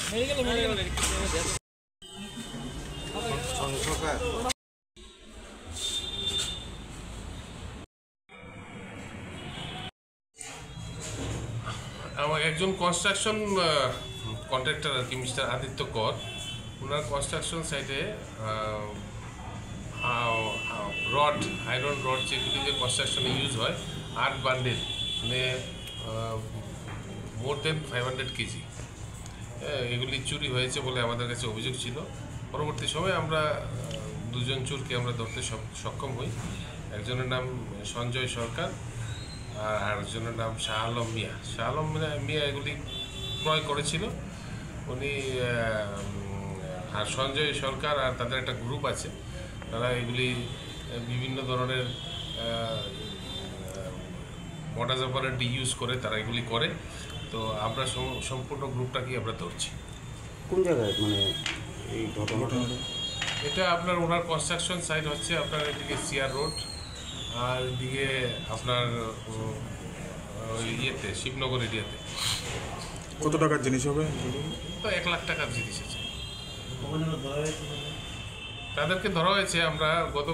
আমার একজন construction contractor আর কি মিস্টার আদিত্য কর, ওনার কনস্ট্রাকশন সাইটে রড, আয়রন রড যেগুলি যে কনস্ট্রাকশনে ইউজ হয় 8 বান্ডেল, মানে মোর দেন 500 কেজি এগুলি চুরি হয়েছে বলে আমাদের কাছে অভিযোগ ছিল। পরবর্তী সময়ে আমরা দুজন চোরকে আমরা ধরতে সক্ষম হই। একজনের নাম সঞ্জয় সরকার আর আরেকজনের নাম শাহ আলম মিয়া। শাহ আলম মিয়া এগুলি ক্রয় করেছিল উনি, আর সঞ্জয় সরকার আর তাদের একটা গ্রুপ আছে, তারা এগুলি বিভিন্ন ধরনের মডাস অপারেন্ডি ইউজ করে তারা এগুলি করে। তো আমরা সম্পূর্ণ গ্রুপটাকেই আমরা ধরছি। কোন জায়গায় মানে এই ঘটনাটা? এটা আপনার ওনার কনস্ট্রাকশন সাইট হচ্ছে আপনার এদিকে সিআর রোড, আর এদিকে আপনার ইয়েতে শিবনগর এরিয়াতে। কত টাকার জিনিস হবে? তো 1 লাখ টাকার জিনিস আছে। তাদেরকে ধরা হয়েছে, আমরা গত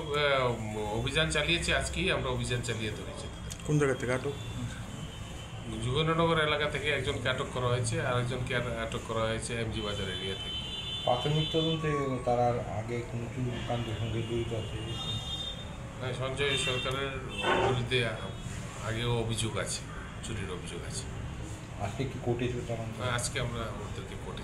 অভিযান চালিয়েছি, আজকেই আমরা অভিযান চালিয়ে ধরেছি। কোন জায়গা থেকে আটক? যুগেন্দ্রনগর এলাকা থেকে একজনকে আটক করা হয়েছে, আর একজনকে আটক করা হয়েছে এমজি বাজার এরিয়া থেকে। প্রাথমিক তদন্তে তারা আগে কোনো কাণ্ডের সঙ্গে জড়িত আছে? সঞ্জয় সরকারের বিরুদ্ধে আগেও অভিযোগ আছে, চুরির অভিযোগ আছে। আজকে কি কোর্টে? আজকে আমরা ওদেরকে কোর্টে